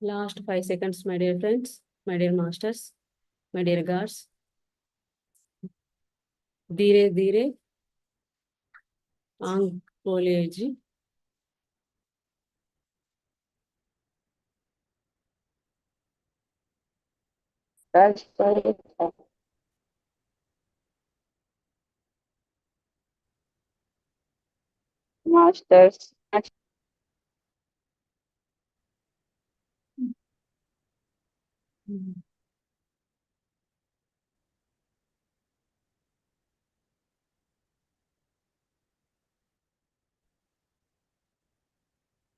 Last 5 seconds, my dear friends, my dear masters, my dear guards. धीरे धीरे आंख खोलिए जी। Masters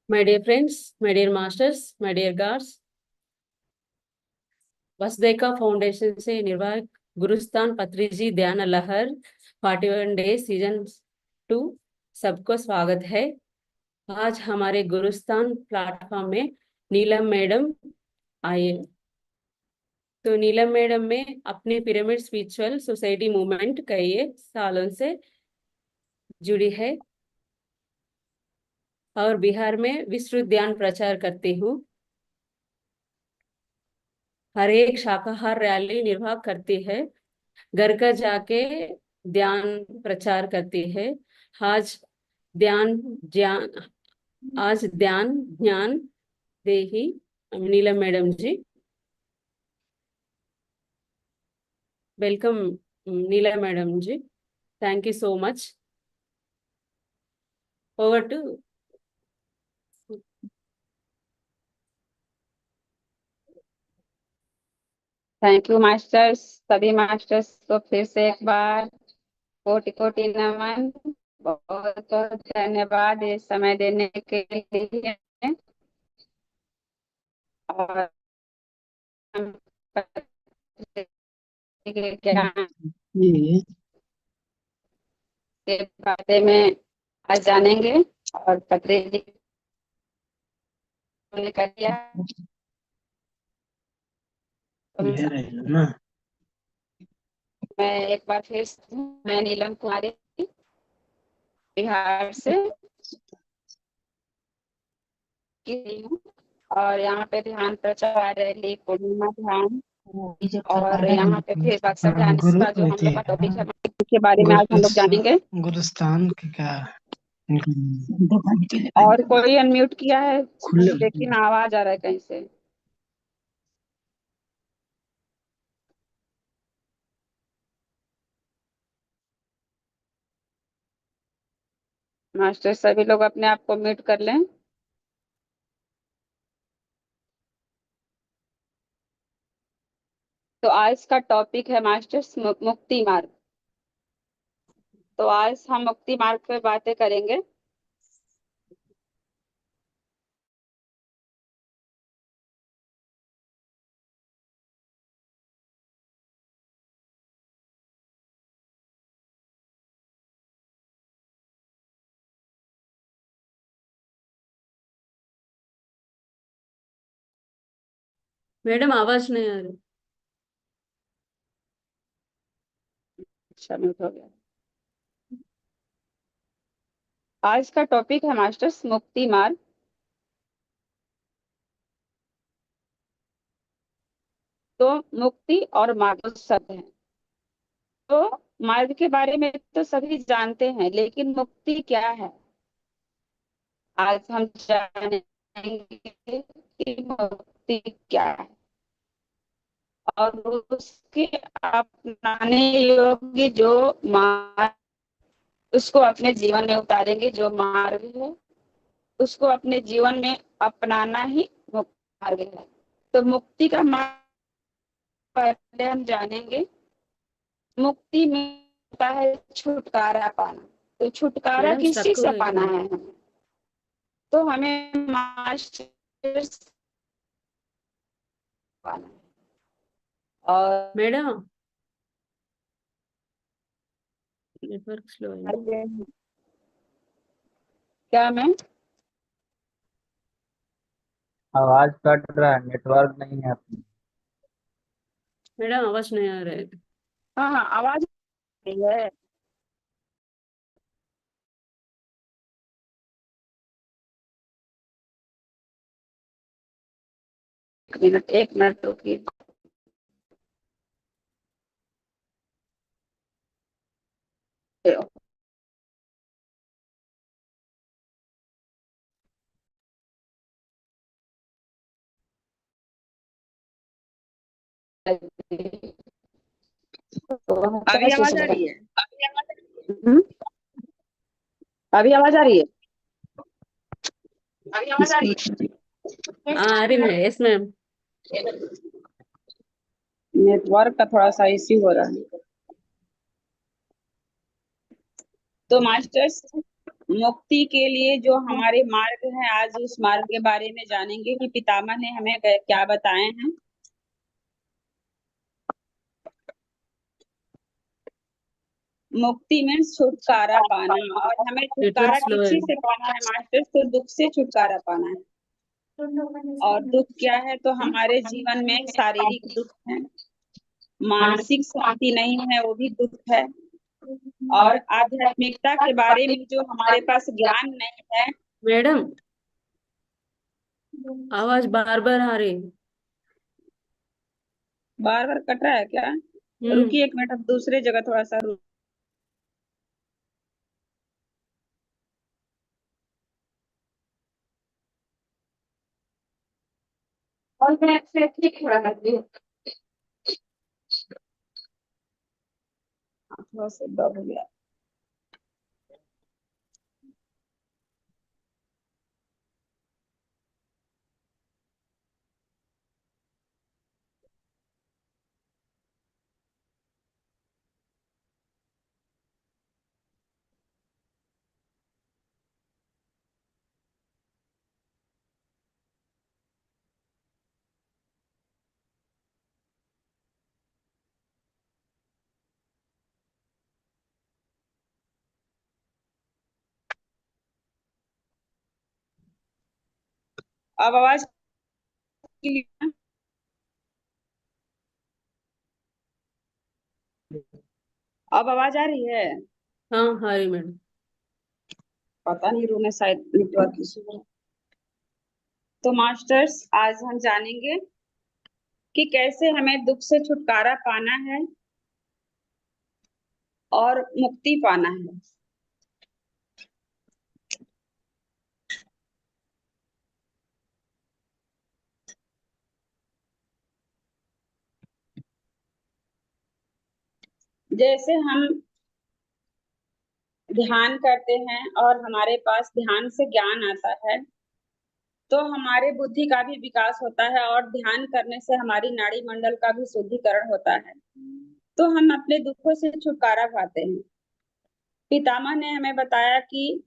My dear friends, my dear masters, my dear guards, वसुदेका foundation से निर्वाहक गुरुस्थान पत्रिजी ध्यान लहर 41 डे सीजन 2 सबको स्वागत है। आज हमारे गुरुस्थान प्लेटफॉर्म में नीलम मैडम आए। तो नीलम मैडम में अपने पिरामिड स्पिरिचुअल सोसाइटी मूवमेंट कई सालों से जुड़ी है और बिहार में विस्तृत ध्यान प्रचार करती हूँ। हर एक शाकाहार रैली निर्वाह करती है, घर घर जाके ध्यान प्रचार करती है। आज ध्यान ज्ञान आज ध्यान ज्ञान देही Neelam madam ji. Welcome Neelam madam ji, thank you so much. Over to. Thank you masters. सभी मास्टर्स को फिर से एक बार कोटि कोटि नमन। बहुत बहुत धन्यवाद ये समय देने के लिए। और हम ज्ञान ये के बारे में आज जानेंगे और पत्री जी ने कर दिया। तो रहेगा ना। मैं एक बार फिर मैं नीलम कुमारी बिहार से की हूँ और यहाँ पे ध्यान प्रचार रैली पूर्णिमा ध्यान और यहाँ पे फिर अक्सर ध्यान गुरु इसका जो हम लोग का टॉपिक है गुरु इसके बारे में आज हम लोग जानेंगे। गुरुस्थान के क्या और कोई अनम्यूट किया है खुले लेकिन आवाज आ रहा है कहीं से। मास्टर सभी लोग अपने आप को म्यूट कर लें। तो आज का टॉपिक है मास्टर्स मुक्ति मार्ग। तो आज हम मुक्ति मार्ग पे बातें करेंगे। मैडम आवाज नहीं आ रही। अच्छा म्यूट हो गया। आज का टॉपिक है मास्टर्स मुक्ति मार्ग। तो मुक्ति और मार्ग दो शब्द हैं। तो मार्ग के बारे में तो सभी जानते हैं लेकिन मुक्ति क्या है आज हम जानेंगे कि मुक्ति क्या है और उसके अपनाने योग्य जो मार्ग उसको अपने जीवन में उतारेंगे। जो मार्ग है उसको अपने जीवन में अपनाना ही मुक्ति मार्ग है। तो मुक्ति का मार्ग पहले हम जानेंगे। मुक्ति में होता है छुटकारा पाना। तो छुटकारा मैडम किस स्टक चीज हो से गई पाना क्या? है हमें? तो हमें मास्टर्स पाना है। और मैडम नेटवर्क स्लो है ना? क्या मैम? आवाज कट रहा है, नेटवर्क नहीं है अपनी। मैडम आवाज नहीं आ रहा है। हाँ हाँ आवाज आ रही है। एक मिनट रुकिए। अभी आवाज आ रही है? हम्म, अभी आवाज आ रही है? अभी आवाज आ रही है? हाँ अरे मैं यस मैम। नेटवर्क का थोड़ा सा इश्यू हो रहा है। तो मास्टर्स, मुक्ति के लिए जो हमारे मार्ग हैं, आज उस मार्ग के बारे में जानेंगे कि पितामह ने हमें क्या बताए हैं। मुक्ति में छुटकारा पाना, और हमें नेटवर्क छुटकारा स्लो है। किसी से पाना है मास्टर्स? तो दुख से छुटकारा पाना है। और दुख क्या है? तो हमारे जीवन में शारीरिक दुख है, मानसिक शांति नहीं है वो भी दुख है, और आध्यात्मिकता के बारे में जो हमारे पास ज्ञान नहीं है। मैडम आवाज बार बार आ रही। बार बार कट रहा है क्या? रुकिए एक मिनट, अब दूसरे जगह थोड़ा सा और मैं से ठीक हो रहा है। थोड़ा सा दब हो गया। अब आवाज क्लियर? अब आवाज आ रही है? हाँ हाँ रही मैडम। पता नहीं, रूम में शायद नेटवर्क इशू है। तो मास्टर्स, आज हम जानेंगे कि कैसे हमें दुख से छुटकारा पाना है और मुक्ति पाना है। जैसे हम ध्यान करते हैं और हमारे पास ध्यान से ज्ञान आता है, तो हमारे बुद्धि का भी विकास होता है, और ध्यान करने से हमारी नाड़ी मंडल का भी शुद्धिकरण होता है, तो हम अपने दुखों से छुटकारा पाते हैं। पितामह ने हमें बताया कि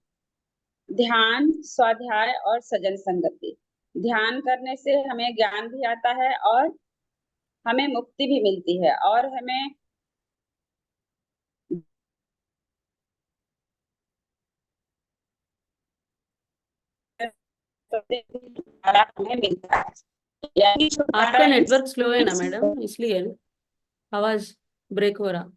ध्यान, स्वाध्याय और सजन संगति, ध्यान करने से हमें ज्ञान भी आता है और हमें मुक्ति भी मिलती है, और हमें छुटकारा हमें मिलता है। यानी छुटकारा आपका नेटवर्क स्लो है ना इस मैडम, इसलिए आवाज ब्रेक हो रहा।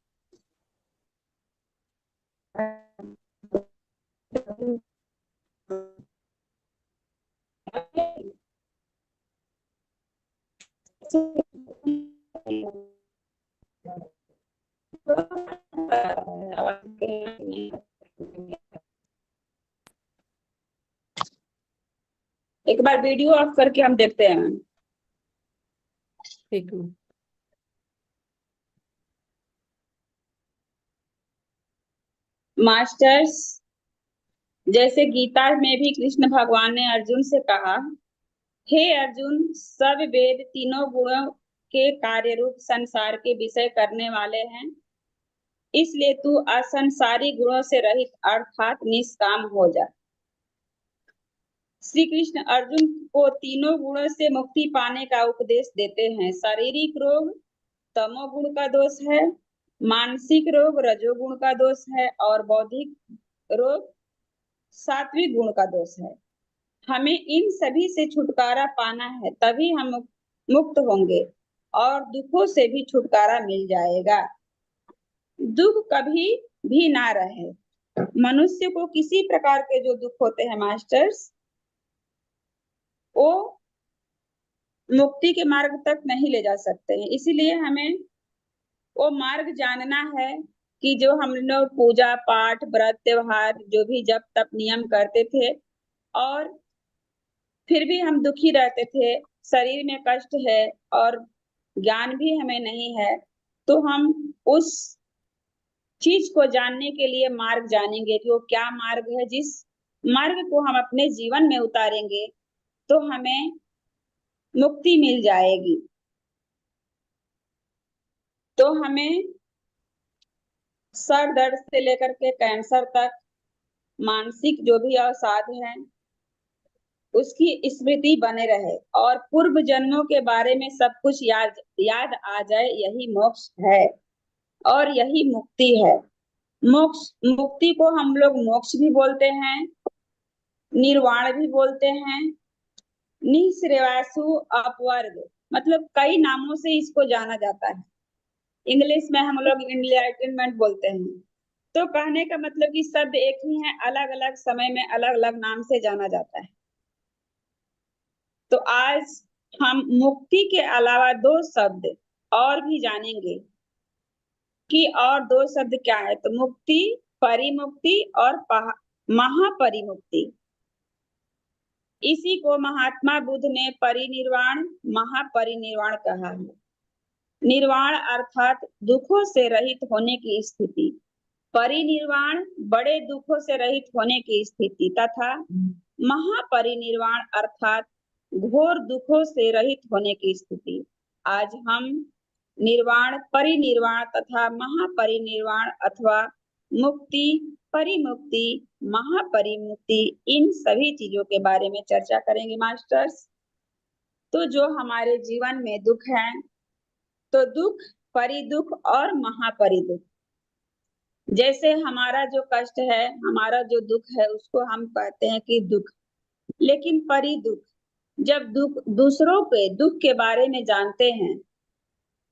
एक बार वीडियो ऑफ करके हम देखते हैं। ठीक है। मास्टर्स, जैसे गीता में भी कृष्ण भगवान ने अर्जुन से कहा, हे अर्जुन, सब वेद तीनों गुणों के कार्य रूप संसार के विषय करने वाले हैं, इसलिए तू असंसारी गुणों से रहित अर्थात निष्काम हो जा। श्री कृष्ण अर्जुन को तीनों गुणों से मुक्ति पाने का उपदेश देते हैं। शारीरिक रोग तमोगुण का दोष है, मानसिक रोग रजोगुण का दोष है, और बौद्धिक रोग सात्विक गुण का दोष है। हमें इन सभी से छुटकारा पाना है, तभी हम मुक्त होंगे और दुखों से भी छुटकारा मिल जाएगा। दुख कभी भी ना रहे। मनुष्य को किसी प्रकार के जो दुख होते हैं मास्टर्स, वो मुक्ति के मार्ग तक नहीं ले जा सकते हैं। इसीलिए हमें वो मार्ग जानना है कि जो हम लोग पूजा पाठ व्रत त्योहार जो भी जप तप नियम करते थे और फिर भी हम दुखी रहते थे, शरीर में कष्ट है और ज्ञान भी हमें नहीं है, तो हम उस चीज को जानने के लिए मार्ग जानेंगे कि वो क्या मार्ग है। जिस मार्ग को हम अपने जीवन में उतारेंगे तो हमें मुक्ति मिल जाएगी। तो हमें सर दर्द से लेकर के कैंसर तक मानसिक जो भी अवसाद है उसकी स्मृति बने रहे और पूर्व जन्मों के बारे में सब कुछ याद याद आ जाए, यही मोक्ष है और यही मुक्ति है। मोक्ष मुक्ति को हम लोग मोक्ष भी बोलते हैं, निर्वाण भी बोलते हैं, निःश्रेयसु अपवर्ग, मतलब कई नामों से इसको जाना जाता है। इंग्लिश में हम लोग इनलाइटनमेंट बोलते हैं। तो कहने का मतलब कि शब्द एक ही है, अलग अलग समय में अलग अलग नाम से जाना जाता है। तो आज हम मुक्ति के अलावा दो शब्द और भी जानेंगे कि और दो शब्द क्या है। तो मुक्ति, परिमुक्ति और महापरिमुक्ति। इसी को महात्मा बुद्ध ने परिनिर्वाण महापरिनिर्वाण कहा है। निर्वाण अर्थात दुखों से रहित होने की स्थिति, परिनिर्वाण बड़े दुखों से रहित होने की स्थिति तथा महापरिनिर्वाण अर्थात घोर दुखों से रहित होने की स्थिति। आज हम निर्वाण, परिनिर्वाण तथा महापरिनिर्वाण अथवा मुक्ति, परिमुक्ति, महापरिमुक्ति, इन सभी चीजों के बारे में चर्चा करेंगे मास्टर्स। तो जो हमारे जीवन में दुख है, तो दुख, परिदुख और महापरिदुख। जैसे हमारा जो कष्ट है, हमारा जो दुख है, उसको हम कहते हैं कि दुख। लेकिन परिदुख, जब दुख दूसरों के दुख के बारे में जानते हैं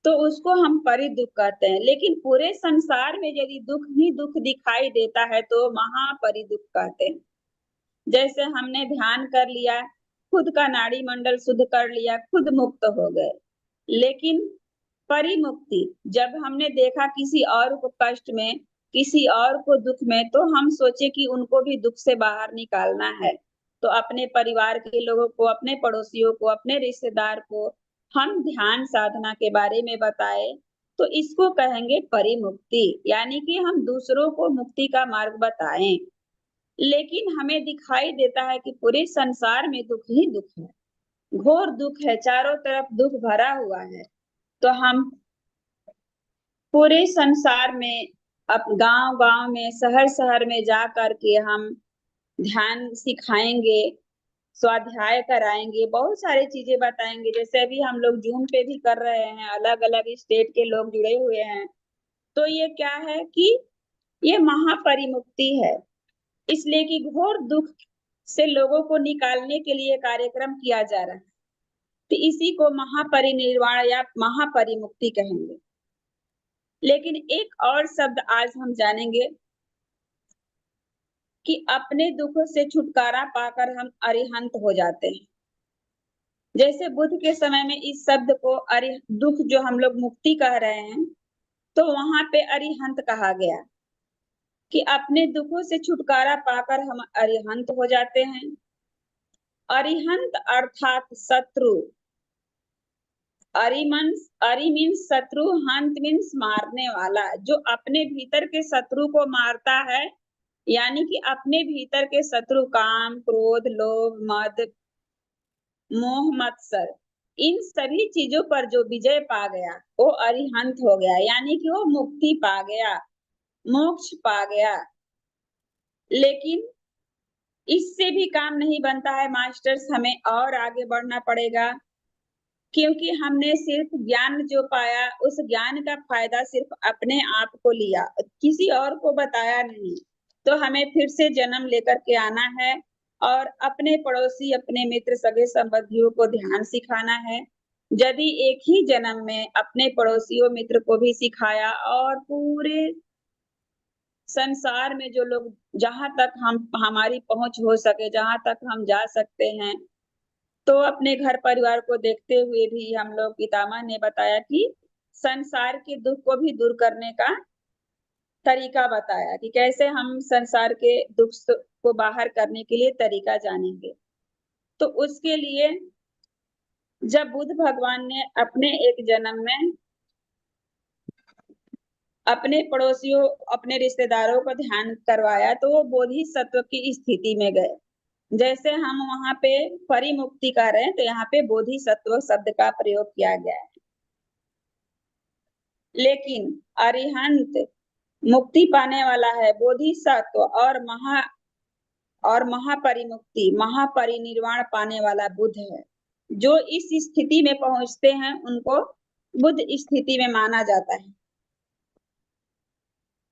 तो उसको हम परिदुख कहते हैं। लेकिन पूरे संसार में यदि दुख ही दुख दिखाई देता है तो महापरिदुख कहते हैं। जैसे हमने ध्यान कर लिया, खुद का नाड़ी मंडल शुद्ध कर लिया, खुद मुक्त हो गए। लेकिन परिमुक्ति, जब हमने देखा किसी और को कष्ट में, किसी और को दुख में, तो हम सोचे कि उनको भी दुख से बाहर निकालना है, तो अपने परिवार के लोगों को, अपने पड़ोसियों को, अपने रिश्तेदार को हम ध्यान साधना के बारे में बताए, तो इसको कहेंगे परिमुक्ति, यानी कि हम दूसरों को मुक्ति का मार्ग बताएं। लेकिन हमें दिखाई देता है कि पूरे संसार में दुख ही दुख है, घोर दुख है, चारों तरफ दुख भरा हुआ है। तो हम पूरे संसार में, अब गांव गांव में, शहर शहर में जा करके हम ध्यान सिखाएंगे, स्वाध्याय कराएंगे, बहुत सारी चीजें बताएंगे। जैसे अभी हम लोग जूम पे भी कर रहे हैं, अलग अलग स्टेट के लोग जुड़े हुए हैं। तो ये क्या है कि ये महापरिमुक्ति है, इसलिए कि घोर दुख से लोगों को निकालने के लिए कार्यक्रम किया जा रहा है। तो इसी को महापरिनिर्वाण या महापरिमुक्ति कहेंगे। लेकिन एक और शब्द आज हम जानेंगे कि अपने दुखों से छुटकारा पाकर हम अरिहंत हो जाते हैं। जैसे बुद्ध के समय में इस शब्द को दुख जो हम लोग मुक्ति कह रहे हैं, तो वहां पे अरिहंत कहा गया कि अपने दुखों से छुटकारा पाकर हम अरिहंत हो जाते हैं। अरिहंत अर्थात शत्रु, अरि मीन्स शत्रु, हंत मीन्स मारने वाला, जो अपने भीतर के शत्रु को मारता है, यानी कि अपने भीतर के शत्रु काम, क्रोध, लोभ, मद, मोह, मत्सर, इन सभी चीजों पर जो विजय पा गया वो अरिहंत हो गया, यानी कि वो मुक्ति पा गया, मोक्ष पा गया। लेकिन इससे भी काम नहीं बनता है मास्टर्स, हमें और आगे बढ़ना पड़ेगा, क्योंकि हमने सिर्फ ज्ञान जो पाया, उस ज्ञान का फायदा सिर्फ अपने आप को लिया, किसी और को बताया नहीं। तो हमें फिर से जन्म लेकर के आना है और अपने पड़ोसी, अपने मित्र, सगे संबंधियों को ध्यान सिखाना है। यदि एक ही जन्म में अपने पड़ोसियों, मित्र को भी सिखाया और पूरे संसार में जो लोग, जहां तक हम हमारी पहुंच हो सके, जहां तक हम जा सकते हैं, तो अपने घर परिवार को देखते हुए भी हम लोग पितामह ने बताया कि संसार के दुख को भी दूर करने का तरीका बताया कि कैसे हम संसार के दुख को बाहर करने के लिए तरीका जानेंगे। तो उसके लिए जब बुद्ध भगवान ने अपने एक जन्म में अपने पड़ोसियों अपने रिश्तेदारों को ध्यान करवाया तो वो बोधिसत्व की स्थिति में गए। जैसे हम वहां पे परिमुक्ति कर रहे हैं तो यहाँ पे बोधिसत्व शब्द का प्रयोग किया गया है। लेकिन अरिहंत मुक्ति पाने वाला है, बोधिसत्व और महापरिमुक्ति महापरिनिर्वाण पाने वाला बुद्ध है। जो इस स्थिति में पहुंचते हैं उनको बुद्ध स्थिति में माना जाता है।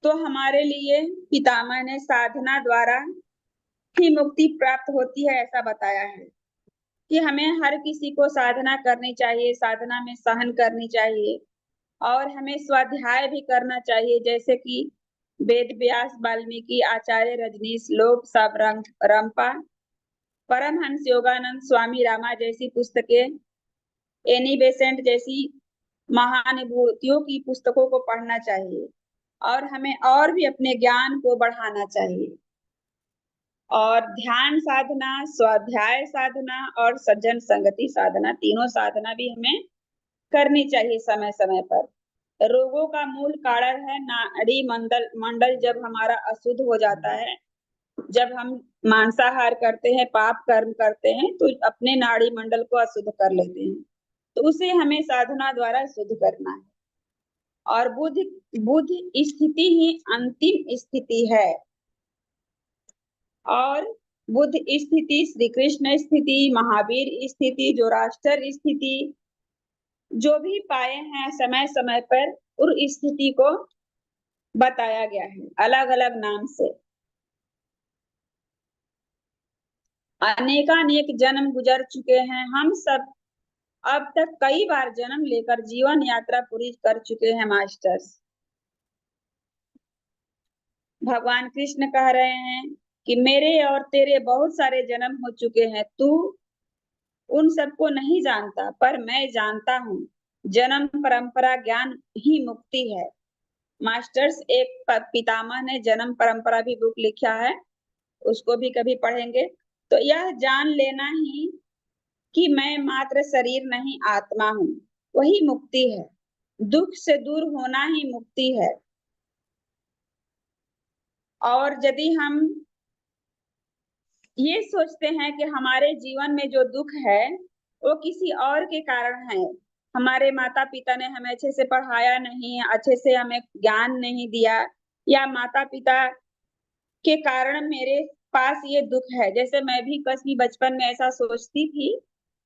तो हमारे लिए पितामह ने साधना द्वारा ही मुक्ति प्राप्त होती है ऐसा बताया है कि हमें हर किसी को साधना करनी चाहिए, साधना में सहन करनी चाहिए और हमें स्वाध्याय भी करना चाहिए। जैसे कि वेद व्यास, वाल्मीकि, आचार्य रजनीश, लोक रंपा, परमहंस योगानंद, स्वामी रामा जैसी पुस्तकें, एनी बेसेंट जैसी महानुभूतियों की पुस्तकों को पढ़ना चाहिए और हमें और भी अपने ज्ञान को बढ़ाना चाहिए। और ध्यान साधना, स्वाध्याय साधना और सज्जन संगति साधना, तीनों साधना भी हमें करनी चाहिए समय समय पर। रोगों का मूल कारण है नाड़ी मंडल जब हमारा अशुद्ध हो जाता है, जब हम मांसाहार करते हैं, पाप कर्म करते हैं तो अपने नाड़ी मंडल को अशुद्ध कर लेते हैं। तो उसे हमें साधना द्वारा शुद्ध करना है। और बुद्ध स्थिति ही अंतिम स्थिति है। और बुद्ध स्थिति, श्री कृष्ण स्थिति, महावीर स्थिति, जोराष्ट्र स्थिति, जो भी पाए हैं समय समय पर उस स्थिति को बताया गया है अलग अलग नाम से। अनेकानेक जन्म गुजर चुके हैं हम सब, अब तक कई बार जन्म लेकर जीवन यात्रा पूरी कर चुके हैं मास्टर्स। भगवान कृष्ण कह रहे हैं कि मेरे और तेरे बहुत सारे जन्म हो चुके हैं, तू उन सबको नहीं जानता पर मैं जानता हूँ। जन्म परंपरा ज्ञान ही मुक्ति है। मास्टर्स एक पितामह ने जन्म परंपरा भी बुक लिखा है, उसको भी कभी पढ़ेंगे। तो यह जान लेना ही कि मैं मात्र शरीर नहीं आत्मा हूँ, वही मुक्ति है। दुख से दूर होना ही मुक्ति है। और यदि हम ये सोचते हैं कि हमारे जीवन में जो दुख है वो किसी और के कारण है, हमारे माता पिता ने हमें अच्छे से पढ़ाया नहीं, अच्छे से हमें ज्ञान नहीं दिया, या माता पिता के कारण मेरे पास ये दुख है। जैसे मैं भी कभी बचपन में ऐसा सोचती थी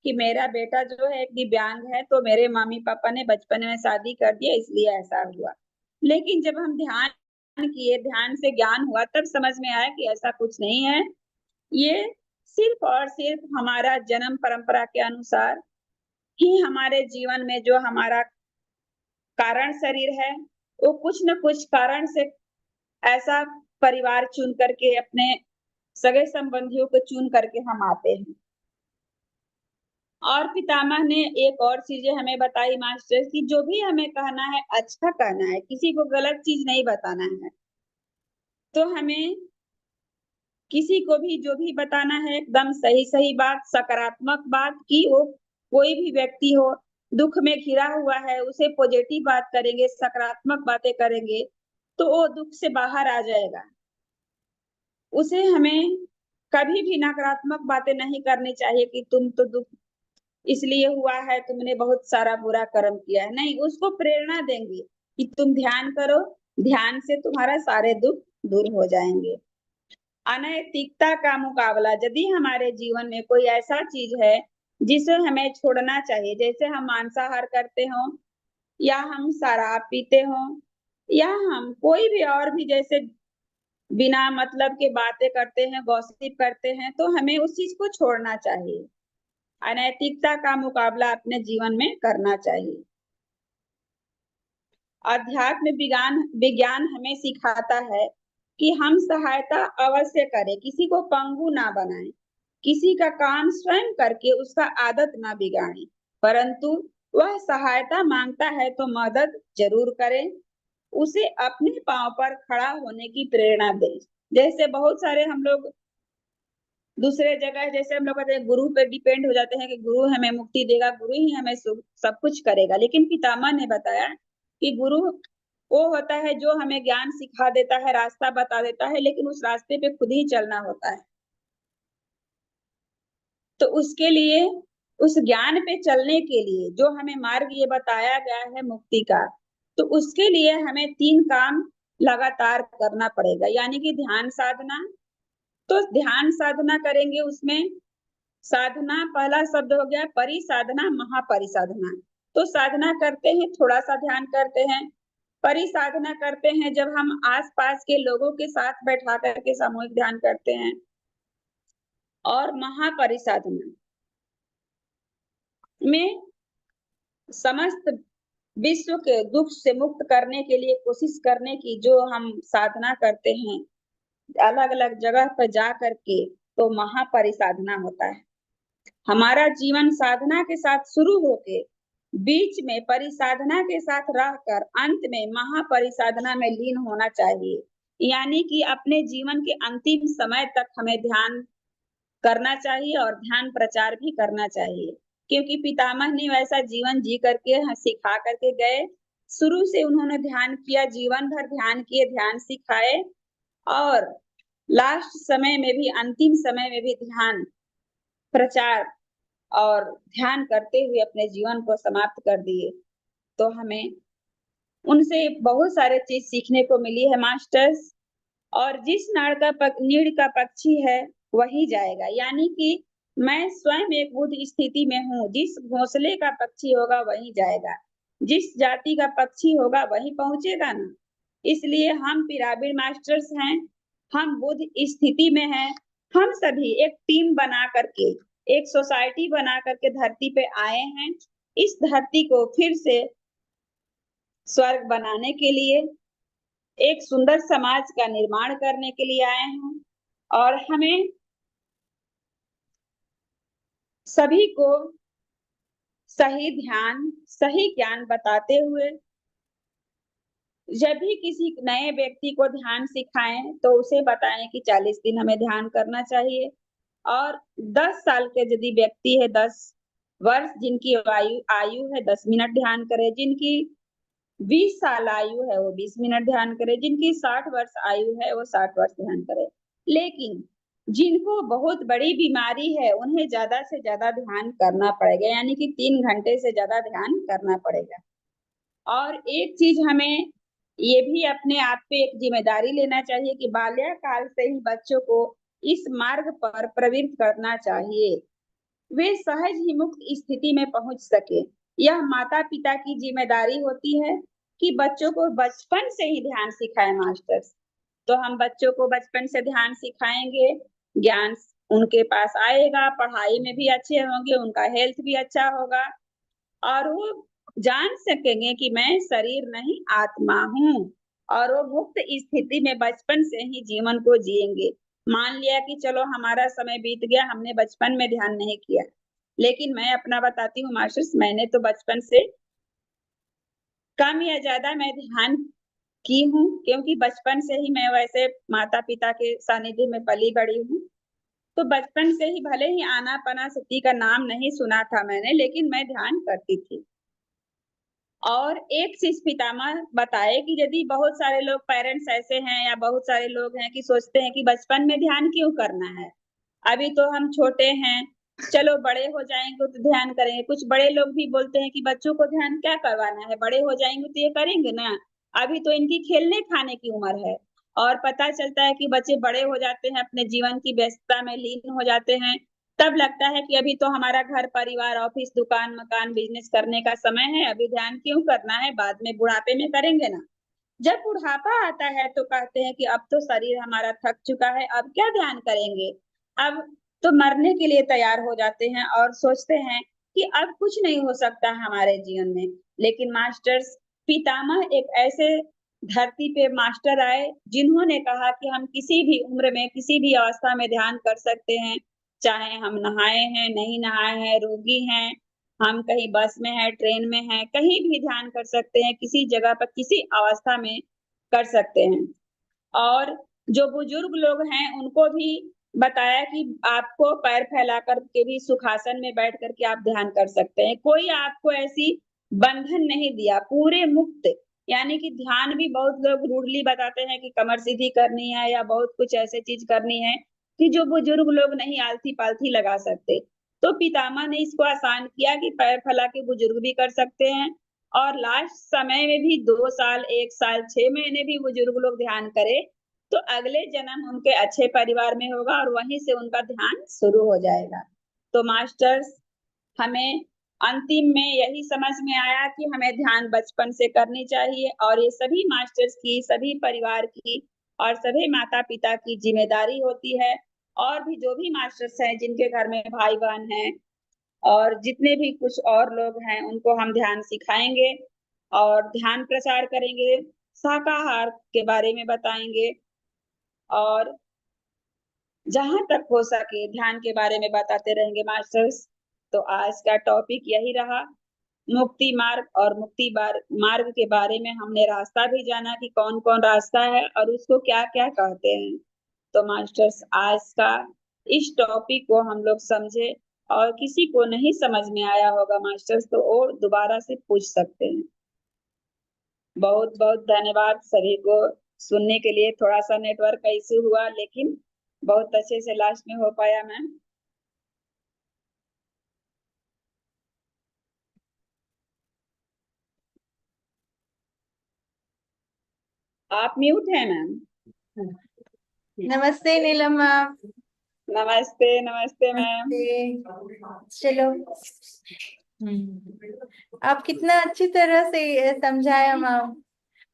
कि मेरा बेटा जो है एक दिव्यांग है तो मेरे मम्मी पापा ने बचपन में शादी कर दिया इसलिए ऐसा हुआ। लेकिन जब हम ध्यान किए, ध्यान से ज्ञान हुआ, तब समझ में आया कि ऐसा कुछ नहीं है। ये सिर्फ और सिर्फ हमारा जन्म परंपरा के अनुसार ही हमारे जीवन में जो हमारा कारण शरीर है वो कुछ न कुछ कारण से ऐसा परिवार चुन करके, अपने सगे संबंधियों को चुन करके हम आते हैं। और पितामह ने एक और चीजें हमें बताई मास्टर की, जो भी हमें कहना है अच्छा कहना है, किसी को गलत चीज नहीं बताना है। तो हमें किसी को भी जो भी बताना है एकदम सही सही बात, सकारात्मक बात, कि वो कोई भी व्यक्ति हो दुख में घिरा हुआ है उसे पॉजिटिव बात करेंगे, सकारात्मक बातें करेंगे तो वो दुख से बाहर आ जाएगा। उसे हमें कभी भी नकारात्मक बातें नहीं करनी चाहिए कि तुम तो दुख इसलिए हुआ है, तुमने बहुत सारा बुरा कर्म किया है। नहीं, उसको प्रेरणा देंगे कि तुम ध्यान करो, ध्यान से तुम्हारा सारे दुख दूर हो जाएंगे। अनैतिकता का मुकाबला, यदि हमारे जीवन में कोई ऐसा चीज है जिसे हमें छोड़ना चाहिए, जैसे हम मांसाहार करते हो, या हम शराब पीते हो, या हम कोई भी और भी जैसे बिना मतलब के बातें करते हैं, गॉसिप करते हैं, तो हमें उस चीज को छोड़ना चाहिए। अनैतिकता का मुकाबला अपने जीवन में करना चाहिए। अध्यात्म विज्ञान हमें सिखाता है कि हम सहायता अवश्य करें, किसी को पंगु ना बनाएं, किसी का काम स्वयं करके उसका आदत ना बिगाड़े, परंतु वह सहायता मांगता है तो मदद जरूर करें, उसे अपने पांव पर खड़ा होने की प्रेरणा दें। जैसे बहुत सारे हम लोग दूसरे जगह जैसे हम लोग कहते हैं गुरु पे डिपेंड हो जाते हैं कि गुरु हमें मुक्ति देगा, गुरु ही हमें सब कुछ करेगा, लेकिन पितामह ने बताया कि गुरु वो होता है जो हमें ज्ञान सिखा देता है, रास्ता बता देता है, लेकिन उस रास्ते पे खुद ही चलना होता है। तो उसके लिए, उस ज्ञान पे चलने के लिए जो हमें मार्ग ये बताया गया है मुक्ति का, तो उसके लिए हमें 3 काम लगातार करना पड़ेगा, यानी कि ध्यान साधना। तो ध्यान साधना करेंगे, उसमें साधना पहला शब्द हो गया परिसाधना, महापरिसाधना। तो साधना करते हैं, थोड़ा सा ध्यान करते हैं। परिसाधना करते हैं जब हम आसपास के लोगों के साथ बैठा करके सामूहिक ध्यान करते हैं। और महापरिसाधना में समस्त विश्व के दुख से मुक्त करने के लिए कोशिश करने की जो हम साधना करते हैं अलग अलग जगह पर जा करके, तो महापरिसाधना होता है। हमारा जीवन साधना के साथ शुरू होके बीच में परिसाधना के साथ रहकर अंत में महापरिसाधना में लीन होना चाहिए, यानी कि अपने जीवन के अंतिम समय तक हमें ध्यान करना चाहिए और ध्यान प्रचार भी करना चाहिए, क्योंकि पितामह ने वैसा जीवन जी करके सिखा करके गए। शुरू से उन्होंने ध्यान किया, जीवन भर ध्यान किए, ध्यान सिखाए, और लास्ट समय में भी, अंतिम समय में भी ध्यान प्रचार और ध्यान करते हुए अपने जीवन को समाप्त कर दिए। तो हमें उनसे बहुत सारे चीज सीखने को मिली है मास्टर्स। और जिस नीड़ का पक्षी है वही जाएगा, यानी कि मैं स्वयं एक बुद्ध स्थिति में हूँ, जिस घोंसले का पक्षी होगा वही जाएगा, जिस जाति का पक्षी होगा वही पहुंचेगा ना। इसलिए हम पिरामिड मास्टर्स हैं, हम बुद्ध स्थिति में हैं, हम सभी एक टीम बना करके, एक सोसाइटी बना करके धरती पे आए हैं, इस धरती को फिर से स्वर्ग बनाने के लिए, एक सुंदर समाज का निर्माण करने के लिए आए हैं। और हमें सभी को सही ध्यान, सही ज्ञान बताते हुए, जब भी किसी नए व्यक्ति को ध्यान सिखाएं तो उसे बताएं कि 40 दिन हमें ध्यान करना चाहिए। और 10 साल के यदि व्यक्ति है, 10 वर्ष जिनकी आयु है 10 मिनट ध्यान करे, जिनकी 20 साल आयु है वो 20 मिनट ध्यान करे, जिनकी 60 वर्ष आयु है वो 60 वर्ष ध्यान करे। लेकिन जिनको बहुत बड़ी बीमारी है उन्हें ज्यादा से ज्यादा ध्यान करना पड़ेगा, यानी कि 3 घंटे से ज्यादा ध्यान करना पड़ेगा। और एक चीज हमें ये भी अपने आप पे एक जिम्मेदारी लेना चाहिए कि बाल्यकाल से ही बच्चों को इस मार्ग पर प्रवृत्त करना चाहिए, वे सहज ही मुक्त स्थिति में पहुंच सके। यह माता पिता की जिम्मेदारी होती है कि बच्चों को बचपन से ही ध्यान सिखाए मास्टर्स। तो हम बच्चों को बचपन से ध्यान सिखाएंगे, ज्ञान उनके पास आएगा, पढ़ाई में भी अच्छे होंगे, उनका हेल्थ भी अच्छा होगा, और वो जान सकेंगे कि मैं शरीर नहीं आत्मा हूँ, और वो मुक्त स्थिति में बचपन से ही जीवन को जिएंगे। मान लिया कि चलो हमारा समय बीत गया, हमने बचपन में ध्यान नहीं किया, लेकिन मैं अपना बताती हूँ मास्टर्स, मैंने तो बचपन से कम या ज्यादा मैं ध्यान की हूँ, क्योंकि बचपन से ही मैं वैसे माता पिता के सानिध्य में पली बड़ी हूँ। तो बचपन से ही भले ही आनापानसति का नाम नहीं सुना था मैंने, लेकिन मैं ध्यान करती थी। और एक चीज पितामह बताए कि यदि बहुत सारे लोग पेरेंट्स ऐसे हैं या बहुत सारे लोग हैं कि सोचते हैं कि बचपन में ध्यान क्यों करना है, अभी तो हम छोटे हैं, चलो बड़े हो जाएंगे तो ध्यान करेंगे। कुछ बड़े लोग भी बोलते हैं कि बच्चों को ध्यान क्या करवाना है, बड़े हो जाएंगे तो ये करेंगे ना, अभी तो इनकी खेलने खाने की उम्र है। और पता चलता है कि बच्चे बड़े हो जाते हैं, अपने जीवन की व्यस्तता में लीन हो जाते हैं, तब लगता है कि अभी तो हमारा घर परिवार ऑफिस दुकान मकान बिजनेस करने का समय है, अभी ध्यान क्यों करना है, बाद में बुढ़ापे में करेंगे ना। जब बुढ़ापा आता है तो कहते हैं कि अब तो शरीर हमारा थक चुका है, अब क्या ध्यान करेंगे, अब तो मरने के लिए तैयार हो जाते हैं और सोचते हैं कि अब कुछ नहीं हो सकता हमारे जीवन में। लेकिन मास्टर्स पितामह एक ऐसे धरती पे मास्टर आए जिन्होंने कहा कि हम किसी भी उम्र में किसी भी अवस्था में ध्यान कर सकते हैं, चाहे हम नहाए हैं, नहीं नहाए हैं, रोगी हैं, हम कहीं बस में हैं, ट्रेन में हैं, कहीं भी ध्यान कर सकते हैं, किसी जगह पर, किसी अवस्था में कर सकते हैं। और जो बुजुर्ग लोग हैं उनको भी बताया कि आपको पैर फैला कर के भी सुखासन में बैठ कर के आप ध्यान कर सकते हैं। कोई आपको ऐसी बंधन नहीं दिया, पूरे मुक्त। यानी कि ध्यान भी बहुत लोग रूडली बताते हैं कि कमर सीधी करनी है या बहुत कुछ ऐसे चीज करनी है कि जो बुजुर्ग लोग नहीं आलती पालथी लगा सकते। तो पितामह ने इसको आसान किया कि पैर फैला के बुजुर्ग भी कर सकते हैं, और लास्ट समय में भी 2 साल, 1 साल, 6 महीने भी बुजुर्ग लोग ध्यान करे तो अगले जन्म उनके अच्छे परिवार में होगा और वहीं से उनका ध्यान शुरू हो जाएगा। तो मास्टर्स, हमें अंतिम में यही समझ में आया कि हमें ध्यान बचपन से करनी चाहिए, और ये सभी मास्टर्स की, सभी परिवार की और सभी माता पिता की जिम्मेदारी होती है। और भी जो भी मास्टर्स हैं जिनके घर में भाई बहन हैं और जितने भी कुछ और लोग हैं उनको हम ध्यान सिखाएंगे और ध्यान प्रचार करेंगे, शाकाहार के बारे में बताएंगे, और जहां तक हो सके ध्यान के बारे में बताते रहेंगे मास्टर्स। तो आज का टॉपिक यही रहा, मुक्ति मार्ग। और मार्ग के बारे में हमने रास्ता भी जाना कि कौन कौन रास्ता है और उसको क्या क्या कहते हैं। तो मास्टर्स, आज का इस टॉपिक को हम लोग समझे, और किसी को नहीं समझ में आया होगा मास्टर्स तो वो दोबारा से पूछ सकते हैं। बहुत बहुत धन्यवाद सभी को सुनने के लिए। थोड़ा सा नेटवर्क का इशू हुआ लेकिन बहुत अच्छे से लास्ट में हो पाया मैम। आप म्यूट हैं मैम। नमस्ते नीलम मैम। नमस्ते, नमस्ते मैम। नमस्ते। चलो। आप कितना अच्छी तरह से समझाया मैम।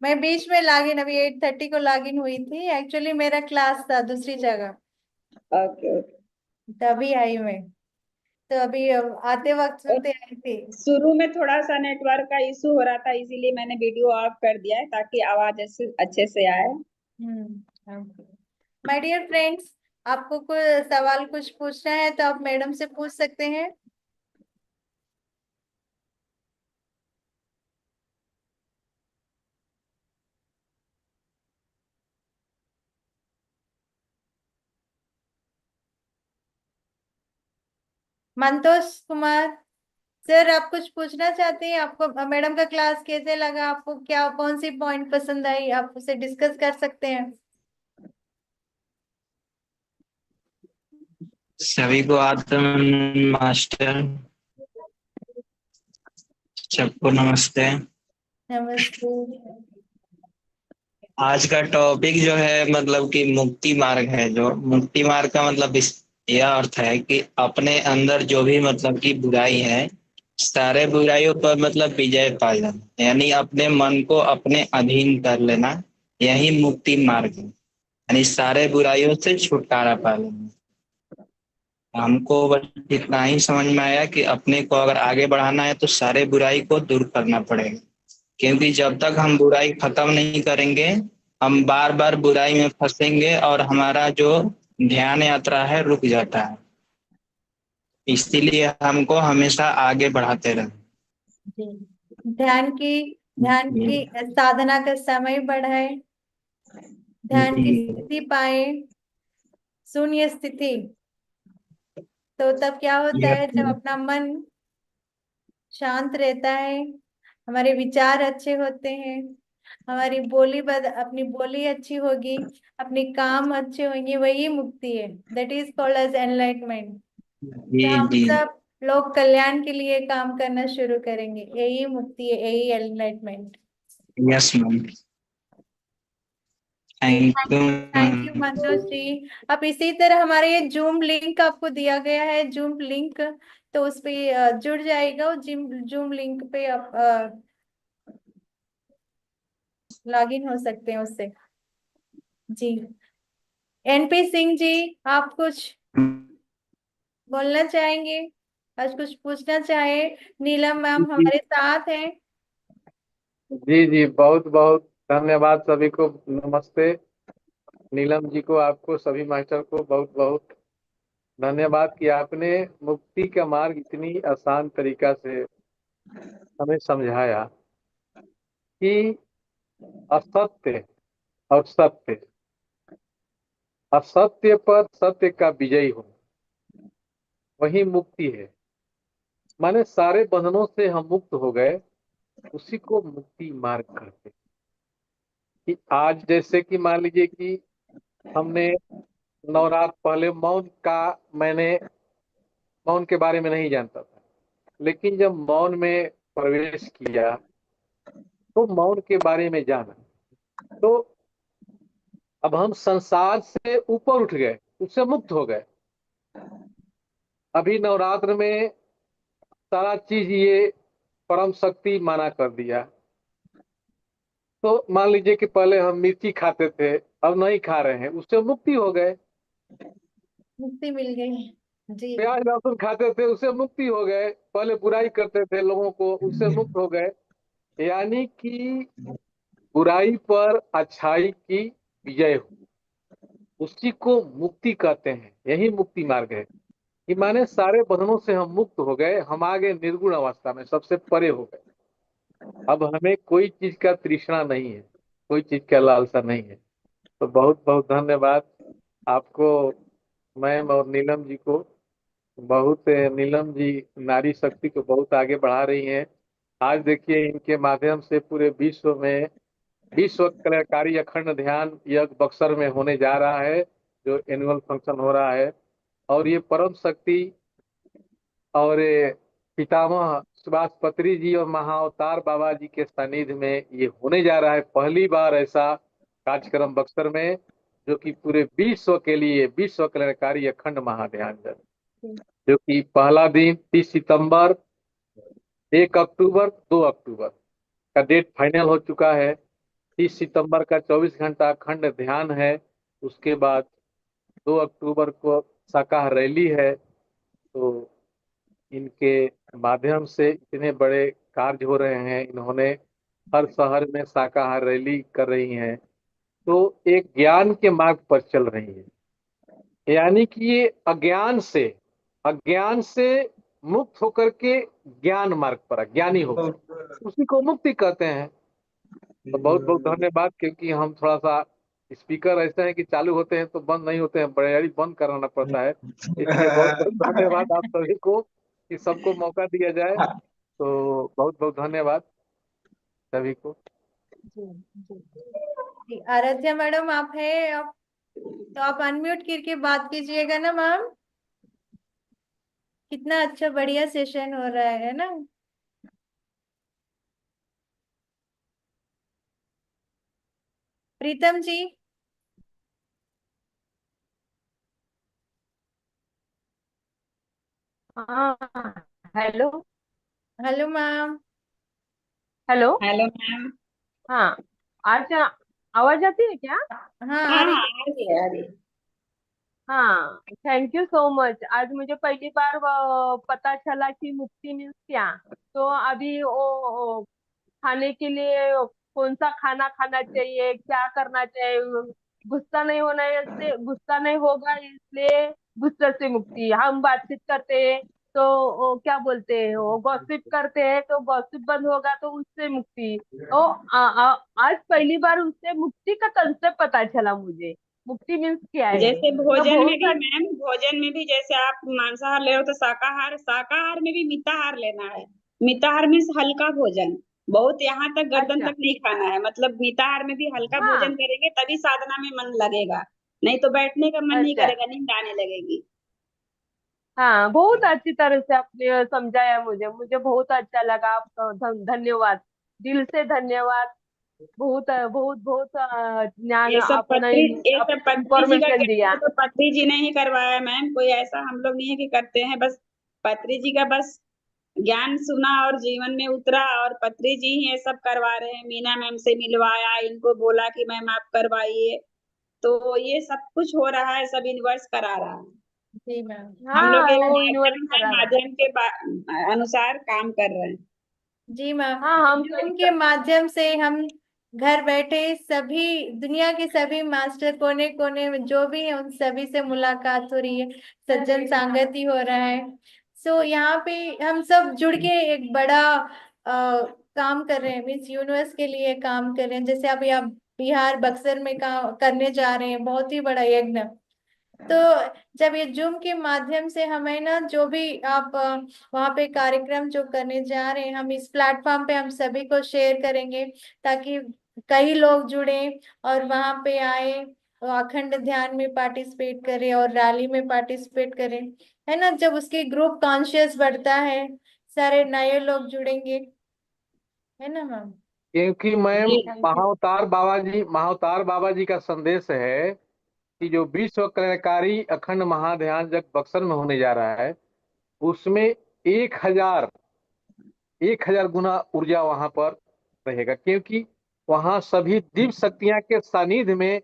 मैं बीच में लॉगिन, अभी 8:30 को लॉगिन हुई थी, एक्चुअली मेरा क्लास था दूसरी जगह, ओके ओके। तभी आई मैं। तो अभी आते वक्त और सुनते आई थी। शुरू में थोड़ा सा नेटवर्क का इशू हो रहा था, इसीलिए मैंने वीडियो ऑफ कर दिया है ताकि आवाज अच्छे से आए। माय डियर फ्रेंड्स, आपको कोई सवाल कुछ पूछना है तो आप मैडम से पूछ सकते हैं। मंतोष कुमार सर, आप कुछ पूछना चाहते हैं? आपको मैडम का क्लास कैसे लगा? आपको क्या, कौन सी पॉइंट पसंद आई? आप उसे डिस्कस कर सकते हैं। सभी को आत्म मास्टर, सबको नमस्ते। नमस्ते। आज का टॉपिक जो है मतलब कि मुक्ति मार्ग है। जो मुक्ति मार्ग का मतलब यह अर्थ है कि अपने अंदर जो भी मतलब कि बुराई है, सारे बुराइयों पर मतलब विजय पा जाना, यानी अपने मन को अपने अधीन कर लेना, यही मुक्ति मार्ग है। यानी सारे बुराइयों से छुटकारा पा लेना। हमको बस इतना ही समझ में आया कि अपने को अगर आगे बढ़ाना है तो सारे बुराई को दूर करना पड़ेगा, क्योंकि जब तक हम बुराई खत्म नहीं करेंगे हम बार बार बुराई में फंसेंगे और हमारा जो ध्यान यात्रा है रुक जाता है। इसीलिए हमको हमेशा आगे बढ़ाते रहना। ध्यान की साधना का समय बढ़ाए, ध्यान की जी, स्थिति पाए, शून्य स्थिति। तो तब क्या होता है, जब यस, अपना मन शांत रहता है, हमारे विचार अच्छे होते हैं, हमारी अपनी बोली अच्छी होगी, अपने काम अच्छे होंगे, वही मुक्ति है। That is called as enlightenment. जी तो हम जी, सब लोग कल्याण के लिए काम करना शुरू करेंगे, यही मुक्ति है, यही एनलाइटमेंट। यस मैम, जी, thank you thank you Mantosh ji. अब इसी तरह हमारे ये जूम लिंक आपको दिया गया है, जूम लिंक, तो उस पे जुड़ जाएगा। जिम जूम लिंक पे आप लॉगिन हो सकते हैं उससे। जी, एनपी सिंह जी, आप कुछ बोलना चाहेंगे? आज कुछ पूछना चाहे? नीलम मैम जी हमारे साथ हैं। जी जी, बहुत बहुत धन्यवाद सभी को। नमस्ते नीलम जी को, आपको सभी मास्टर को बहुत बहुत धन्यवाद कि आपने मुक्ति का मार्ग इतनी आसान तरीका से हमें समझाया कि असत्य और सत्य, असत्य पर सत्य का विजय हो, वही मुक्ति है। माने सारे बंधनों से हम मुक्त हो गए, उसी को मुक्ति मार्ग कहते हैं। कि आज जैसे कि मान लीजिए कि हमने नवरात्र पहले मैंने मौन के बारे में नहीं जानता था, लेकिन जब मौन में प्रवेश किया तो मौन के बारे में जाना, तो अब हम संसार से ऊपर उठ गए, उससे मुक्त हो गए। अभी नवरात्र में सारा चीज ये परम शक्ति माना कर दिया। तो मान लीजिए कि पहले हम मिर्ची खाते थे, अब नहीं खा रहे हैं, उससे मुक्ति हो गए। मुक्ति मिल गई। जी। प्याज लहसुन खाते थे, उससे मुक्ति हो गए। पहले बुराई करते थे लोगों को, उससे मुक्त हो गए। यानी कि बुराई पर अच्छाई की विजय हो, उसी को मुक्ति कहते हैं। यही मुक्ति मार्ग है कि माने सारे बंधनों से हम मुक्त हो गए, हम आगे निर्गुण अवस्था में सबसे परे हो गए। अब हमें कोई चीज का तृष्णा नहीं है, कोई चीज का लालसा नहीं है। तो बहुत बहुत धन्यवाद आपको, मैम और नीलम जी को। बहुत नीलम जी नारी शक्ति को बहुत आगे बढ़ा रही हैं। आज देखिए इनके माध्यम से पूरे विश्व में विश्व कल्याणकारी अखंड ध्यान यज्ञ बक्सर में होने जा रहा है, जो एनुअल फंक्शन हो रहा है। और ये परम शक्ति और पितामह सुभाष पत्री जी और महाअवतार बाबा जी के सानिध्य में ये होने जा रहा है। पहली बार ऐसा कार्यक्रम बक्सर में, जो कि पूरे विश्व के लिए विश्व कल्याणकारी अखंड महाध्यान यज्ञ, जो कि पहला दिन 30 सितंबर, 1 अक्टूबर, 2 अक्टूबर का डेट फाइनल हो चुका है। 30 सितंबर का 24 घंटा अखंड ध्यान है। उसके बाद 2 अक्टूबर को शाकाहार रैली है। तो इनके माध्यम से इतने बड़े कार्य हो रहे हैं। इन्होंने हर शहर में शाकाहार रैली कर रही हैं, तो एक ज्ञान के मार्ग पर चल रही है। यानी कि ये अज्ञान से मुक्त होकर के ज्ञान मार्ग पर ज्ञानी हो, उसी को मुक्ति कहते हैं। तो बहुत बहुत धन्यवाद, क्योंकि हम थोड़ा सा स्पीकर ऐसे हैं कि चालू होते हैं तो बंद नहीं होते हैं, बड़े बंद कराना पड़ता है। इसलिए बहुत बहुत धन्यवाद आप सभी को कि सबको मौका दिया जाए। तो बहुत बहुत धन्यवाद सभी को। जी। जी। जी, आराध्या मैडम आप है, आप तो आप अनम्यूट करके बात कीजिएगा ना मैम। कितना अच्छा बढ़िया सेशन हो रहा है ना। प्रीतम जी। हाँ। Hello. Hello ma'am. Hello. Hello ma'am. हाँ। आज आवाज आती है क्या? हाँ हाँ आ रही हाँ, आ रही है, आ रही है। हाँ, थैंक यू सो मच। आज मुझे पहली बार पता चला कि मुक्ति मीन्स क्या। तो अभी वो खाने के लिए कौन सा खाना खाना चाहिए, क्या करना चाहिए, गुस्सा नहीं होना है, इससे गुस्सा नहीं होगा इसलिए गुस्से से मुक्ति। हम बातचीत करते हैं तो वो क्या बोलते हैं, वो गॉसिप करते हैं तो गॉसिप बंद होगा तो उससे मुक्ति। तो आज पहली बार उससे मुक्ति का कंसेप्ट पता चला मुझे। मुक्ति मीन्स क्या है। जैसे तो भोजन में बहुत भी मैम, भोजन में भी जैसे आप मांसाहार ले रहे हो तो शाकाहार, शाकाहार में भी मिताहार लेना है। मिताहार मीन्स हल्का भोजन, बहुत यहाँ तक गर्दन अच्छा। तक नहीं खाना है। मतलब मिताहार में भी हल्का भोजन हाँ। करेंगे तभी साधना में मन लगेगा, नहीं तो बैठने का मन नहीं अच्छा। करेगा, नींद आने लगेगी। हाँ, बहुत अच्छी तरह से आपने समझाया मुझे। मुझे बहुत अच्छा लगा। आपका धन्यवाद, दिल से धन्यवाद। बहुत बहुत बहुत ज्ञान आपने ये सब आपने पत्री जी का इंफॉर्मेशन ज्ञान दिया। तो पत्री जी ने ही करवाया मैम, कोई ऐसा हम लोग नहीं है कि करते हैं। बस पत्री जी का बस ज्ञान सुना और जीवन में उतरा, और पत्री जी ही ये सब करवा रहे हैं। मीना मैम से मिलवाया, इनको बोला कि मैम आप करवाइए, तो ये सब कुछ हो रहा है, सब यूनिवर्स करा रहा है। जी मैम। हम लोग हाँ, एक वो यूनिवर्स माध्यम है, करा रहा है। माध्यम के अनुसार काम कर रहे हैं। जी मैम। हाँ, हम तो जूम एक के माध्यम से हम घर बैठे सभी दुनिया के सभी मास्टर कोने कोने में जो भी है उन सभी से मुलाकात हो रही है, सज्जन सांगति हो रहा है। सो यहाँ पे हम सब जुड़ के एक बड़ा काम कर रहे हैं, मिस यूनिवर्स के लिए काम कर रहे हैं। जैसे अभी आप बिहार बक्सर में काम करने जा रहे हैं, बहुत ही बड़ा यज्ञ। तो जब ये जूम के माध्यम से हमें ना जो भी आप वहाँ पे कार्यक्रम जो करने जा रहे हैं, हम इस प्लेटफॉर्म पे हम सभी को शेयर करेंगे ताकि कई लोग जुड़े और वहाँ पे आए, और अखंड ध्यान में पार्टिसिपेट करें और रैली में पार्टिसिपेट करें, है ना। जब उसके ग्रुप कॉन्शियस बढ़ता है, सारे नए लोग जुड़ेंगे, है ना मैम। क्योंकि मैम जी महाअवतार बाबा जी का संदेश है कि जो विश्व कल्याणकारी अखंड महाध्यान जब बक्सर में होने जा रहा है, उसमें 1000 गुना ऊर्जा वहां पर रहेगा, क्योंकि वहां सभी दिव्य शक्तियां के सानिध्य में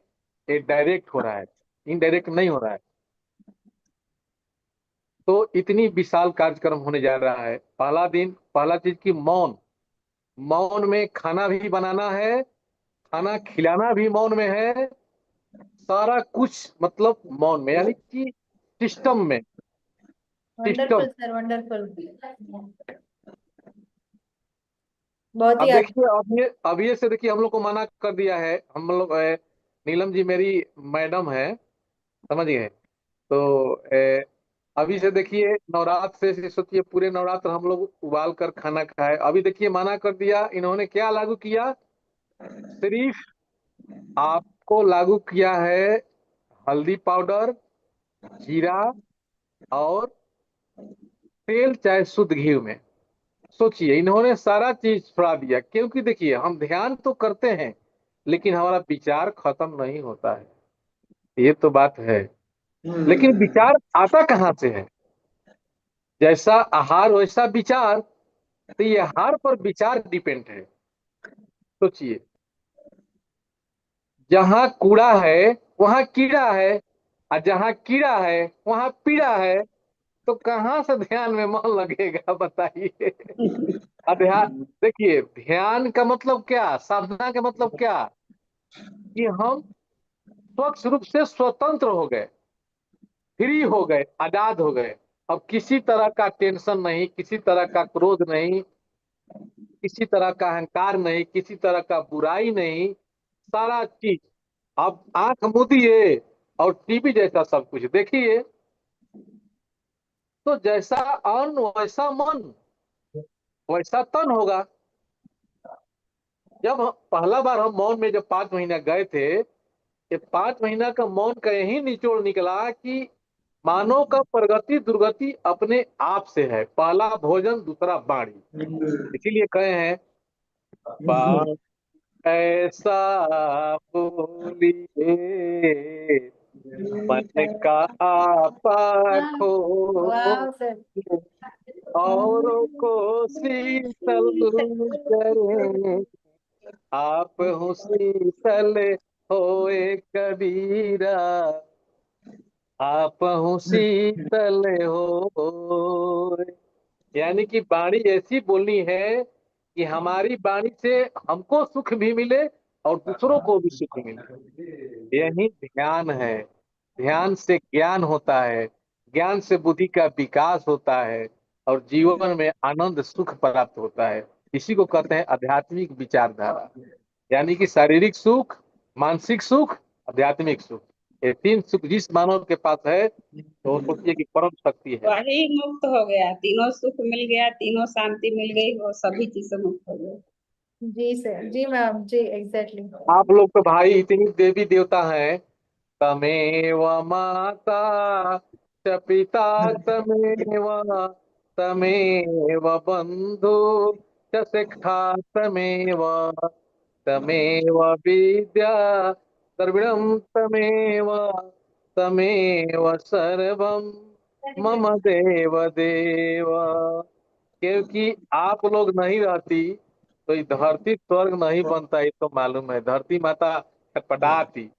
ये डायरेक्ट हो रहा है, इनडायरेक्ट नहीं हो रहा है। तो इतनी विशाल कार्यक्रम होने जा रहा है। पहला दिन, पहला चीज की मौन, मौन में खाना भी बनाना है, खाना खिलाना भी मौन में है, सारा कुछ मतलब मौन में, यानी कि सिस्टम में, सिस्टम। Wonderful sir, wonderful. बहुत ही अब अच्छा। देखिए, अब ये से देखिए, हम लोग को मना कर दिया है, हम लोग नीलम जी मेरी मैडम है, समझ गए। तो अभी से देखिए, नवरात्र से सोचिए पूरे नवरात्र हम लोग उबाल कर खाना खाए। अभी देखिए मना कर दिया इन्होंने, क्या लागू किया, सिर्फ आपको लागू किया है हल्दी पाउडर, जीरा और तेल, चाहे शुद्ध घी में। सोचिए इन्होंने सारा चीज छुड़ा दिया, क्योंकि देखिए हम ध्यान तो करते हैं लेकिन हमारा विचार खत्म नहीं होता है, ये तो बात है। लेकिन विचार आता कहाँ से है, जैसा आहार वैसा विचार, तो ये आहार पर विचार डिपेंड है। सोचिए, जहाँ कूड़ा है वहां कीड़ा है, और जहाँ कीड़ा है वहां पीड़ा है, तो कहाँ से ध्यान में मन लगेगा बताइए। अध्यान, देखिए ध्यान का मतलब क्या, साधना का मतलब क्या, कि हम स्वच्छ रूप से स्वतंत्र हो गए, फ्री हो गए, आजाद हो गए। अब किसी तरह का टेंशन नहीं, किसी तरह का क्रोध नहीं, किसी तरह का अहंकार नहीं, किसी तरह का बुराई नहीं, सारा चीज। अब आंख मूंदिए और टीवी जैसा सब कुछ देखिए, तो जैसा अन्न वैसा मन वैसा तन होगा। पहला बार हम मौन में जब 5 महीना गए थे, ये 5 महीना का मौन का यही निचोड़ निकला कि मानव का प्रगति दुर्गति अपने आप से है, पहला भोजन दूसरा बाणी। इसीलिए कहे हैं, बात ऐसा बोलिए मन का आपा खो, वाह सर। औरों को शीतल करें, आप हो शीतल होए कबीरा, आप हो शीतल हो। यानी कि वाणी ऐसी बोलनी है कि हमारी वाणी से हमको सुख भी मिले और दूसरों को भी सुख मिले। यही ध्यान है। ध्यान से ज्ञान होता है, ज्ञान से बुद्धि का विकास होता है, और जीवन में आनंद सुख प्राप्त होता है। इसी को कहते हैं आध्यात्मिक विचारधारा, यानी कि शारीरिक सुख, मानसिक सुख, आध्यात्मिक सुख। ये 3 सुख जिस मानव के पास है, तो वो सोचिए कि परम शक्ति है। वही मुक्त हो गया, तीनों सुख मिल गया, तीनों शांति मिल गई, वो सभी चीज से मुक्त हो गया। जी सर, जी मैम, जी एग्जैक्टली। आप लोग तो भाई इतनी देवी देवता हैं, तमेव माता च पिता तमेव, तमेव बंधु च सखा तमेव, तमेव विद्या द्रविणम तमेव, तमेव सर्वम मम देव देव। क्योंकि आप लोग नहीं रहती तो ये धरती स्वर्ग नहीं बनता, ये तो मालूम है, धरती माता छटपटाती।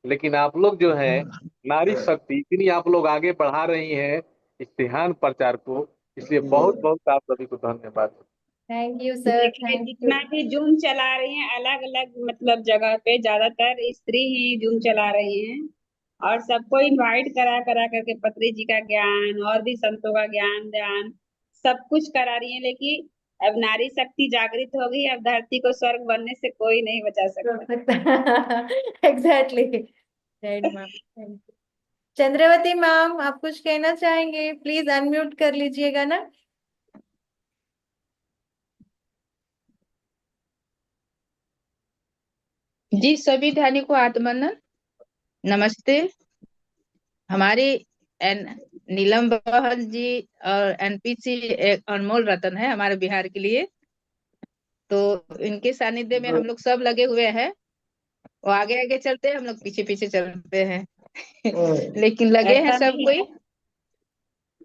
लेकिन आप लोग जो है नारी शक्ति, इतनी आप लोग आगे बढ़ा रही हैं इस ध्यान प्रचार को, इसलिए बहुत बहुत आप सभी को धन्यवाद। थैंक यू सर, देखिए थैंक यू। जितना भी जूम चला रही हैं अलग अलग मतलब जगह पे ज्यादातर स्त्री ही जूम चला रही हैं और सबको इनवाइट करा करा करके पत्री जी का ज्ञान और भी संतों का ज्ञान ध्यान सब कुछ करा रही हैं, लेकिन अब नारी शक्ति जागृत हो गई। अब धरती को स्वर्ग बनने से कोई नहीं बचा सकता। Exactly, right ma'am, thank you. Chandravati ma'am, आप कुछ कहना चाहेंगे? प्लीज अनम्यूट कर लीजिएगा ना। जी सभी ध्यानी को आत्मनन नमस्ते। हमारी एन नीलम बहन जी और एनपीसी एक अनमोल रतन है हमारे बिहार के लिए। तो इनके सानिध्य में हम लोग सब लगे हुए हैं। वो आगे आगे चलते हैं, हम लोग पीछे पीछे चलते हैं। लेकिन लगे हैं ऐसा सब नहीं कोई। है,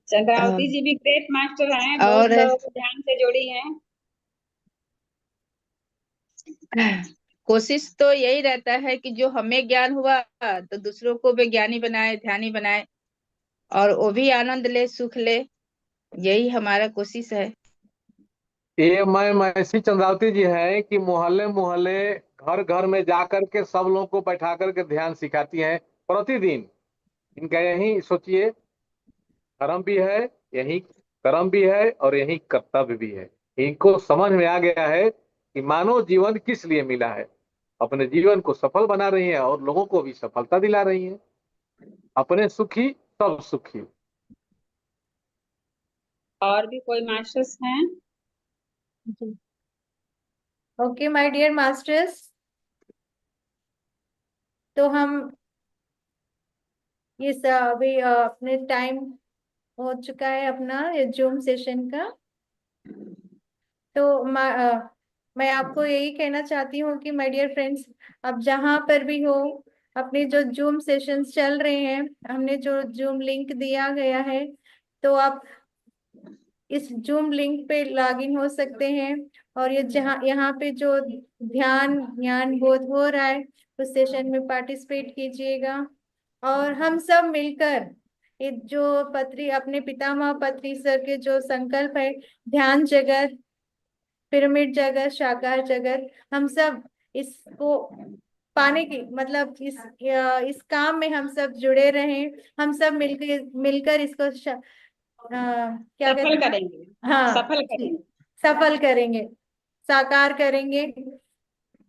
चंद्रावती जी भी ग्रेट मास्टर हैं, बहुत और लोगों को ध्यान से जोड़ी हैं। कोशिश तो यही रहता है कि जो हमें ज्ञान हुआ तो दूसरों को भी ज्ञानी बनाए, ध्यानी बनाए, और वो भी आनंद ले, सुख ले। यही हमारा कोशिश है। ये मैम ऐसी चंद्रावती जी हैं कि मोहल्ले मोहल्ले घर घर में जाकर के सब लोगों को बैठा करके ध्यान सिखाती हैं प्रतिदिन। इनका यही सोचिए धर्म भी है, यही कर्म भी है और यही कर्तव्य भी है। इनको समझ में आ गया है कि मानव जीवन किस लिए मिला है। अपने जीवन को सफल बना रही है और लोगों को भी सफलता दिला रही है। अपने सुखी सब सुखी। और भी कोई मास्टर्स हैं? ओके माय डियर मास्टर्स, तो हम ये सब अभी अपने टाइम हो चुका है अपना ये जूम सेशन का। तो मैं आपको यही कहना चाहती हूँ कि माय डियर फ्रेंड्स, आप जहाँ पर भी हो, अपने जो जूम सेशंस चल रहे हैं, हमने जो जूम लिंक दिया गया है, तो आप इस जूम लिंक पे लॉगिन हो सकते हैं। और ये जहाँ यहाँ पे जो ध्यान ज्ञान बोध हो रहा है उस सेशन में पार्टिसिपेट कीजिएगा। और हम सब मिलकर ये जो पत्री अपने पितामह पत्री सर के जो संकल्प है, ध्यान जगत, पिरामिड जगत, साकार जगत, हम सब इसको पाने की मतलब इस काम में हम सब जुड़े रहें। हम सब मिलकर मिलकर इसको क्या कहते सफल हैं, करेंगे, हाँ सफल जी, करेंगे। सफल करेंगे, साकार करेंगे।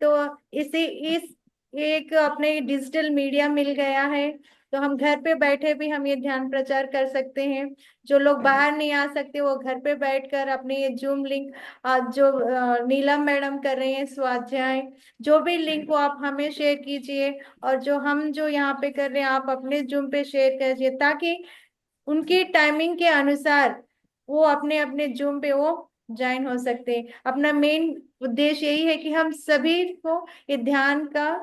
तो इसी इस एक अपने डिजिटल मीडिया मिल गया है, तो हम घर पे बैठे भी हम ये ध्यान प्रचार कर सकते हैं। जो लोग बाहर नहीं आ सकते वो घर पे बैठकर अपने ये जूम लिंक जो नीलम मैडम कर रहे हैं स्वाध्याय, जो भी लिंक को आप हमें शेयर कीजिए। और जो हम जो यहाँ पे कर रहे हैं आप अपने जूम पे शेयर कीजिए, ताकि उनकी टाइमिंग के अनुसार वो अपने अपने जूम पे वो ज्वाइन हो सकते हैं। अपना मेन उद्देश्य यही है कि हम सभी को ये ध्यान का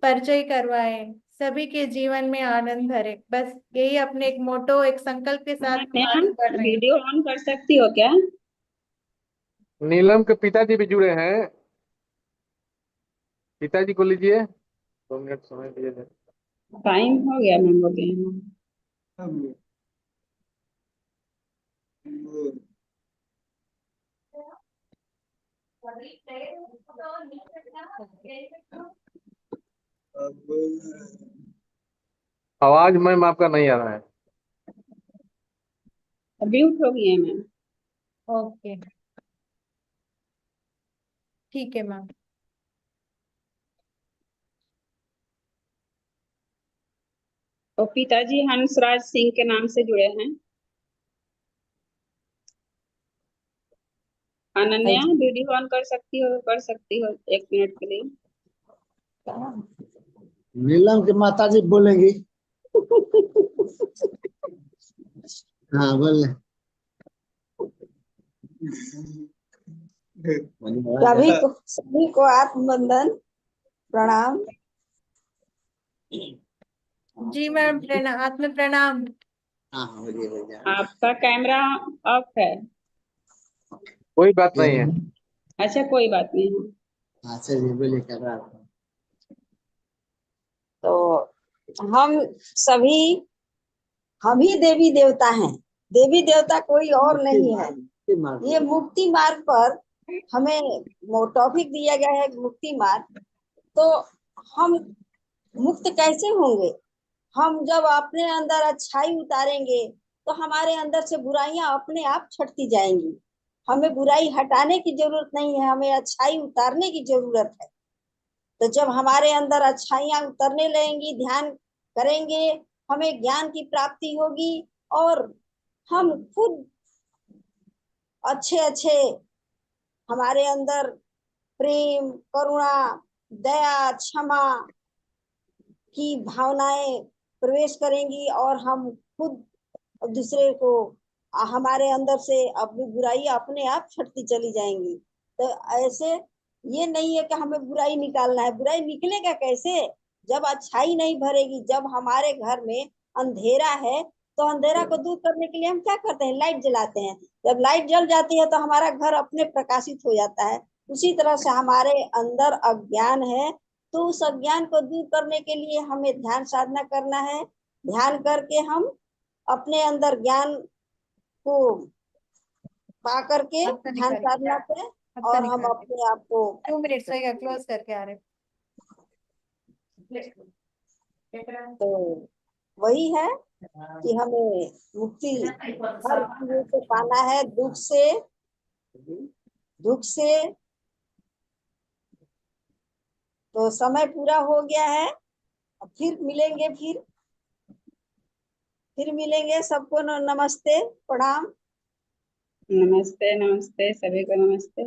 परिचय करवाएं, सभी के जीवन में आनंद भरे। बस यही अपने एक मोटो एक संकल्प के साथ हम अनन्या, आगे बढ़ रहे हैं। वीडियो ऑन कर सकती हो क्या? नीलम के पिताजी भी जुड़े हैं। पिताजी को लीजिए, 2 मिनट समय दिए जाए। टाइम हो गया मैम, बोल रही हूँ। आवाज मैम आपका नहीं आ रहा है। म्यूट हो गई है मैम। ओके, ठीक है मैम। और पिताजी हंसराज सिंह के नाम से जुड़े हैं। अनन्या, वीडियो ऑन कर सकती हो? कर सकती हो 1 मिनट के लिए। नीलम की माता जी बोलेंगी। हाँ बोले। सभी को आत्मबंधन प्रणाम। जी मैम, प्रणाम, आत्म प्रणाम। आपका कैमरा ऑफ है। कोई बात नहीं है। अच्छा, कोई बात नहीं है। अच्छा जी बोलिए, क्या बात है? तो हम ही देवी देवता हैं। देवी देवता कोई और नहीं है। ये मुक्ति मार्ग पर हमें टॉपिक दिया गया है मुक्ति मार्ग, तो हम मुक्त कैसे होंगे? हम जब अपने अंदर अच्छाई उतारेंगे तो हमारे अंदर से बुराइयां अपने आप छटती जाएंगी। हमें बुराई हटाने की जरूरत नहीं है, हमें अच्छाई उतारने की जरूरत है। तो जब हमारे अंदर अच्छाइयां उतरने लगेंगी, ध्यान करेंगे, हमें ज्ञान की प्राप्ति होगी और हम खुद अच्छे अच्छे, हमारे अंदर प्रेम, करुणा, दया, क्षमा की भावनाएं प्रवेश करेंगी और हम खुद दूसरे को, हमारे अंदर से अपनी बुराई अपने आप छटती चली जाएंगी। तो ऐसे ये नहीं है कि हमें बुराई निकालना है। बुराई निकलेगा कैसे? जब अच्छाई नहीं भरेगी, जब हमारे घर में अंधेरा है तो अंधेरा को दूर करने के लिए हम क्या करते हैं? लाइट जलाते हैं। जब लाइट जल जाती है तो हमारा घर अपने प्रकाशित हो जाता है। उसी तरह से हमारे अंदर अज्ञान है, तो उस अज्ञान को दूर करने के लिए हमें ध्यान साधना करना है। ध्यान करके हम अपने अंदर ज्ञान को पा करके हफ्ता ध्यान निकालिए, साधना पे, हफ्ता और हम निकालिए। अपने आप को 2 मिनट्स होएगा, क्लोज करके आ रहे। तो वही है कि हमें मुक्ति हर चीजों से पाना है, दुख से, दुख से। तो समय पूरा हो गया है, अब फिर मिलेंगे। सबको नमस्ते, प्रणाम। नमस्ते, नमस्ते, सभी को नमस्ते।